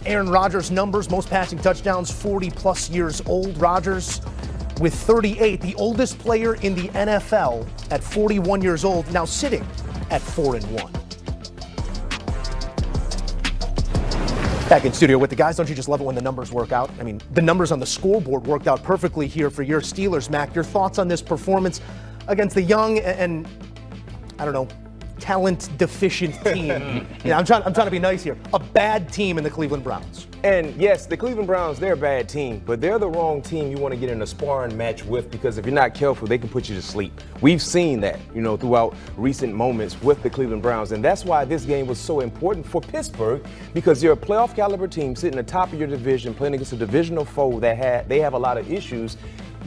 Aaron Rodgers' numbers, most passing touchdowns, 40-plus years old. Rodgers with 38, the oldest player in the NFL at 41 years old, now sitting at 4-1. Back in studio with the guys. Don't you just love it when the numbers work out? I mean, the numbers on the scoreboard worked out perfectly here for your Steelers, Mac. Your thoughts on this performance against the young and I don't know, talent-deficient team. I'm trying to be nice here. A bad team in the Cleveland Browns. And yes, the Cleveland Browns, they're a bad team, but they're the wrong team you want to get in a sparring match with, because if you're not careful, they can put you to sleep. We've seen that, throughout recent moments with the Cleveland Browns, and that's why this game was so important for Pittsburgh, because you're a playoff caliber team sitting at the top of your division, playing against a divisional foe that they have a lot of issues.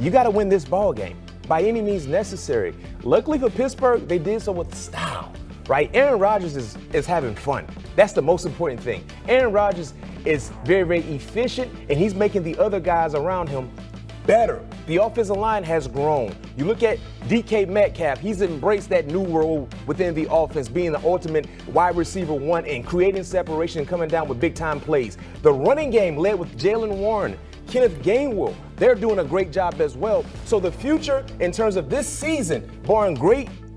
You got to win this ball game by any means necessary. Luckily for Pittsburgh, they did so with style. Right? Aaron Rodgers is having fun. That's the most important thing. Aaron Rodgers is very, very efficient, and he's making the other guys around him better. The offensive line has grown. You look at DK Metcalf, he's embraced that new role within the offense, being the ultimate wide receiver one and creating separation and coming down with big-time plays. The running game led with Jaylen Warren, Kenneth Gainwell, they're doing a great job as well. So the future in terms of this season, barring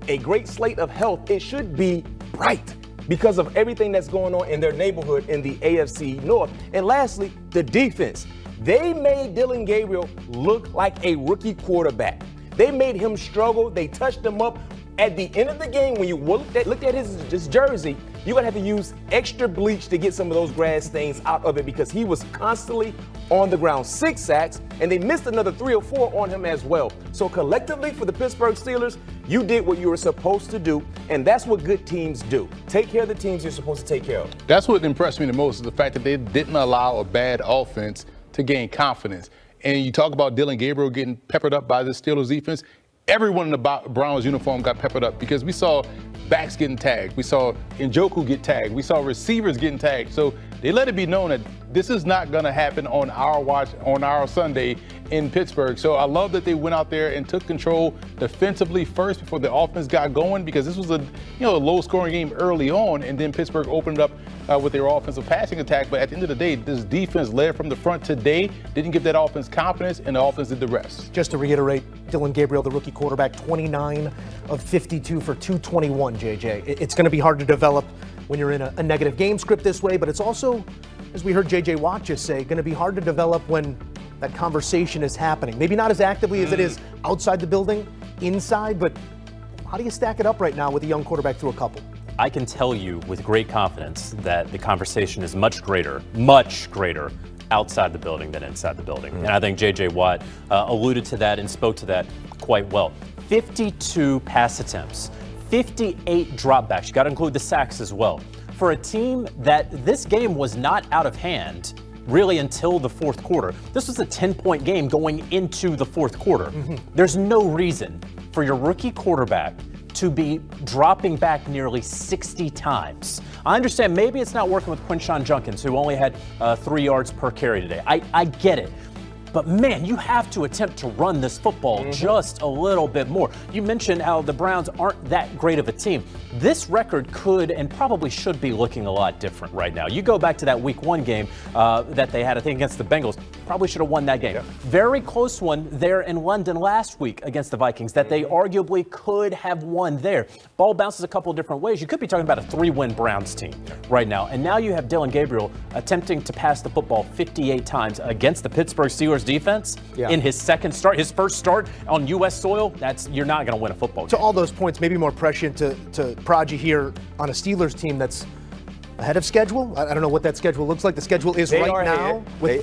a great slate of health, it should be bright because of everything that's going on in their neighborhood in the AFC North. And lastly, the defense. They made Dillon Gabriel look like a rookie quarterback. They made him struggle. They touched him up. At the end of the game, when you looked at his jersey, you're going to have to use extra bleach to get some of those grass stains out of it, because he was constantly on the ground. 6 sacks, and they missed another 3 or 4 on him as well. So collectively for the Pittsburgh Steelers, you did what you were supposed to do, and that's what good teams do. Take care of the teams you're supposed to take care of. That's what impressed me the most, is the fact that they didn't allow a bad offense to gain confidence. And you talk about Dillon Gabriel getting peppered up by the Steelers defense. Everyone in the Browns uniform got peppered up, because we saw backs getting tagged. We saw Njoku get tagged. We saw receivers getting tagged. So they let it be known that this is not going to happen on our watch, on our Sunday in Pittsburgh. So I love that they went out there and took control defensively first before the offense got going, because this was a low-scoring game early on, and then Pittsburgh opened up with their offensive passing attack. But at the end of the day, this defense led from the front today, didn't give that offense confidence, and the offense did the rest. Just to reiterate, Dillon Gabriel, the rookie quarterback, 29 of 52 for 221, JJ. It's going to be hard to develop when you're in a negative game script this way, but it's also, as we heard JJ Watt just say, going to be hard to develop when that conversation is happening. Maybe not as actively as it is outside the building, inside, but how do you stack it up right now with a young quarterback through a couple? I can tell you with great confidence that the conversation is much greater outside the building than inside the building. And I think JJ Watt alluded to that and spoke to that quite well. 52 pass attempts, 58 dropbacks. You got to include the sacks as well. For a team that this game was not out of hand really until the fourth quarter. This was a 10-point game going into the fourth quarter. There's no reason for your rookie quarterback to be dropping back nearly 60 times. I understand maybe it's not working with Quinshon Judkins, who only had 3 yards per carry today. I get it. But man, you have to attempt to run this football just a little bit more. You mentioned how the Browns aren't that great of a team. This record could and probably should be looking a lot different right now. You go back to that Week 1 game that they had, I think, against the Bengals. Probably should have won that game. Yeah. Very close one there in London last week against the Vikings that they arguably could have won there. Ball bounces a couple of different ways. You could be talking about a 3-win Browns team right now. And now you have Dillon Gabriel attempting to pass the football 58 times against the Pittsburgh Steelers defense in his first start on U.S. soil. You're not going to win a football game. To all those points, maybe more prescient to prod you here on a Steelers team that's ahead of schedule. I don't know what that schedule looks like. The schedule is right now with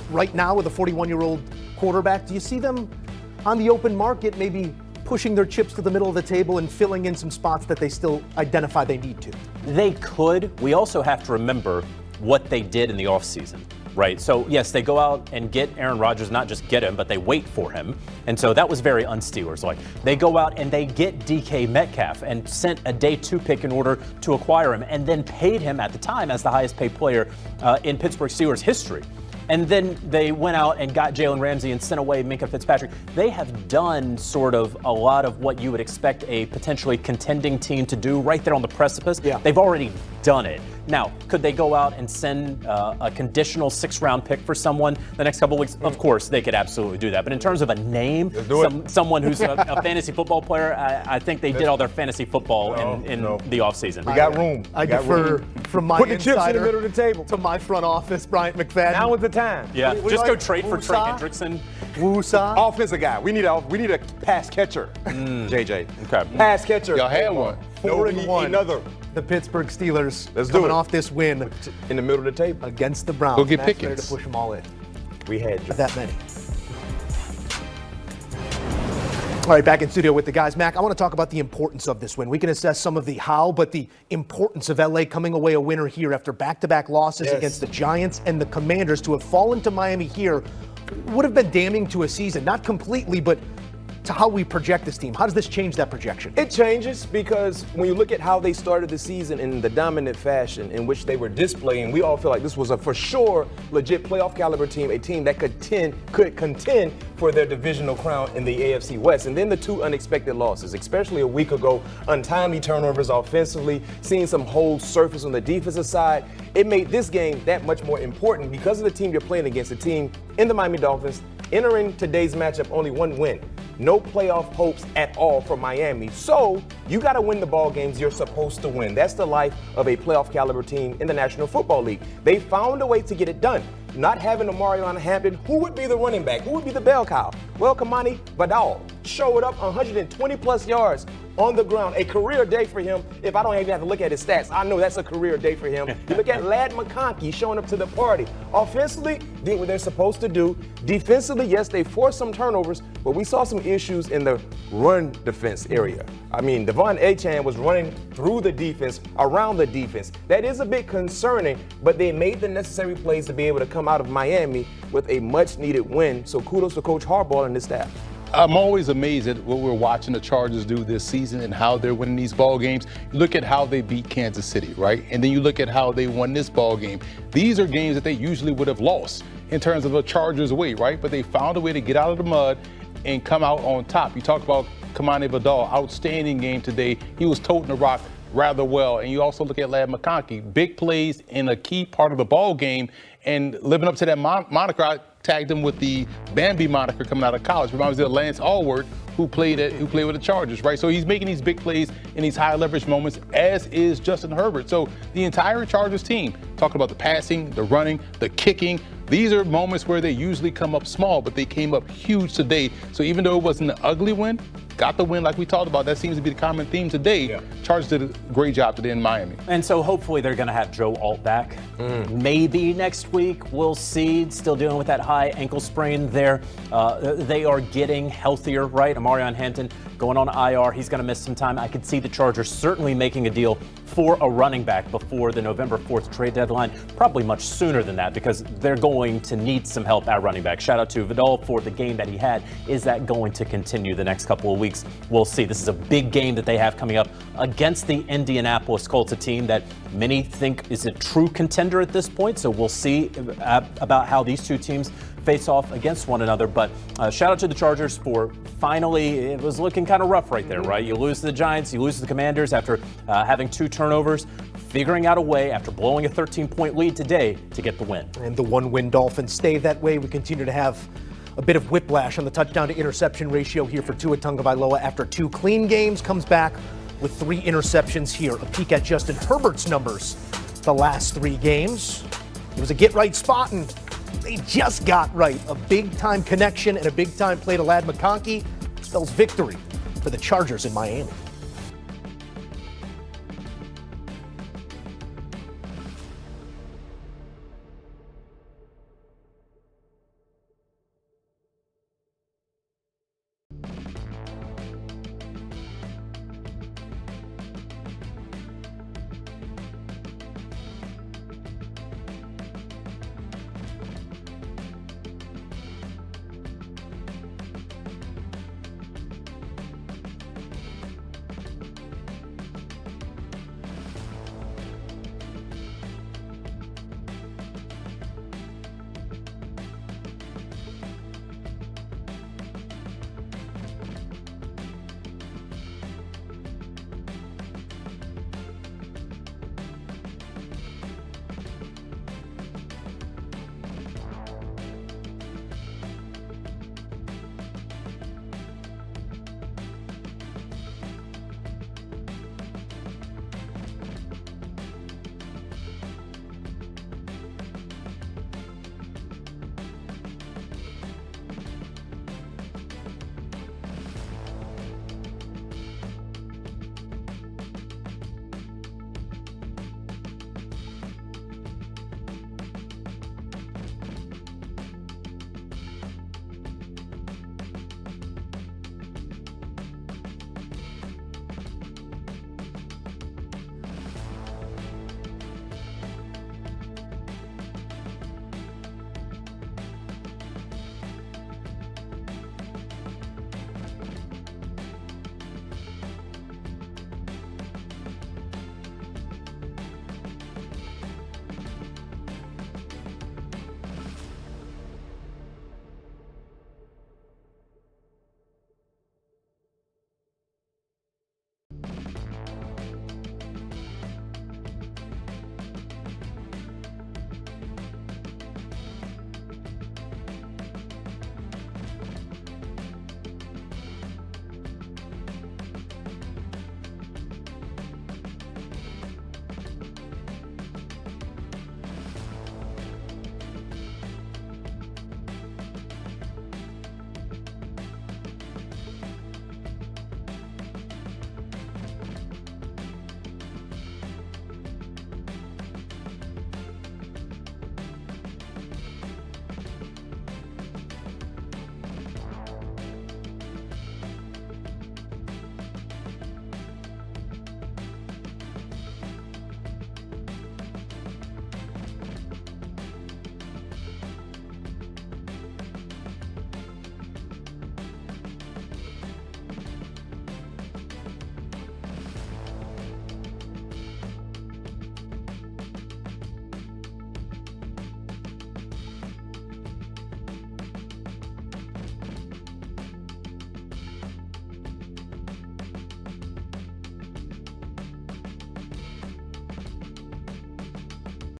a 41-year-old quarterback. Do you see them on the open market maybe pushing their chips to the middle of the table and filling in some spots that they still identify they need to? They could. We also have to remember what they did in the offseason. Right. So, yes, they go out and get Aaron Rodgers, not just get him, but they wait for him. And so that was very un-Steelers-like. They go out and they get DK Metcalf and sent a day 2 pick in order to acquire him, and then paid him at the time as the highest paid player in Pittsburgh Steelers history. And then they went out and got Jalen Ramsey and sent away Minkah Fitzpatrick. They have done sort of a lot of what you would expect a potentially contending team to do right there on the precipice. Yeah. They've already done it. Now, could they go out and send a conditional 6th-round pick for someone the next couple of weeks? Of course, they could absolutely do that. But in terms of a name, someone who's a fantasy football player, I think they did all their fantasy football in the offseason. We got room. I defer from my Put the chips in the insider middle of the table. to my front office, Bryant McFadden. Now is the time. Yeah, What do just you go like? trade for Trey Woo-saw? Hendrickson. Woo-saw? Offensive guy. We need a pass catcher. JJ. Okay. Pass catcher. Y'all had one. No, we need 4-1. another. The Pittsburgh Steelers Let's do coming it. off this win In the middle of the table. against the Browns. Go get Matt's there Pickens. to push them all in. We had you. That many. All right, back in studio with the guys. Mac, I want to talk about the importance of this win. We can assess some of the how, but the importance of LA coming away a winner here after back-to-back losses against the Giants and the Commanders. To have fallen to Miami here would have been damning to a season. Not completely, but to how we project this team. How does this change that projection? It changes because when you look at how they started the season in the dominant fashion in which they were displaying, we all feel like this was a for sure legit playoff caliber team, a team that could contend for their divisional crown in the AFC West. And then the 2 unexpected losses, especially a week ago, untimely turnovers offensively, seeing some holes surface on the defensive side. It made this game that much more important because of the team you're playing against, a team in the Miami Dolphins, entering today's matchup only 1 win. No playoff hopes at all for Miami. So you got to win the ball games you're supposed to win. That's the life of a playoff caliber team in the National Football League. They found a way to get it done. Not having Amarion Hampton, who would be the running back? Who would be the bell cow? Well, Kamani Vidal showed up 120 plus yards on the ground. A career day for him. If I don't even have to look at his stats, I know that's a career day for him. You look at Ladd McConkey showing up to the party. Offensively, did what they're supposed to do. Defensively, yes, they forced some turnovers, but we saw some issues in the run defense area. I mean, Devon Achane was running through the defense, around the defense. That is a bit concerning, but they made the necessary plays to be able to come out of Miami with a much-needed win. So kudos to Coach Harbaugh and his staff. I'm always amazed at what we're watching the Chargers do this season and how they're winning these ball games. You look at how they beat Kansas City, right? And then you look at how they won this ball game. These are games that they usually would have lost in terms of a Chargers way, right? But they found a way to get out of the mud and come out on top. You talk about Kamani Vidal, outstanding game today. He was toting the rock rather well. And you also look at Ladd McConkey, big plays in a key part of the ball game and living up to that moniker. I tagged him with the Bambi moniker coming out of college. Reminds me of Lance Allward, who played with the Chargers, right? So he's making these big plays in these high leverage moments, as is Justin Herbert. So the entire Chargers team, talking about the passing, the running, the kicking, these are moments where they usually come up small, but they came up huge today. So even though it wasn't an ugly win, got the win like we talked about. That seems to be the common theme today. Yeah. Chargers did a great job today in Miami. And so hopefully they're going to have Joe Alt back. Maybe next week. We'll see. Still dealing with that high ankle sprain there. They are getting healthier, right? Amarion Hampton going on IR. He's going to miss some time. I could see the Chargers certainly making a deal for a running back before the November 4th trade deadline. Probably much sooner than that because they're going to need some help at running back. Shout out to Vidal for the game that he had. Is that going to continue the next couple of weeks? We'll see. This is a big game that they have coming up against the Indianapolis Colts, a team that many think is a true contender at this point. So we'll see about how these two teams face off against one another. But shout out to the Chargers for finally, it was looking kind of rough right there, right? You lose to the Giants, you lose to the Commanders after having 2 turnovers, figuring out a way after blowing a 13-point lead today to get the win. And the 1-win Dolphins stay that way. We continue to have a bit of whiplash on the touchdown to interception ratio here for Tua Tagovailoa after 2 clean games. Comes back with 3 interceptions here. A peek at Justin Herbert's numbers the last 3 games. It was a get-right spot, and they just got right. A big-time connection and a big-time play to Ladd McConkey spells victory for the Chargers in Miami.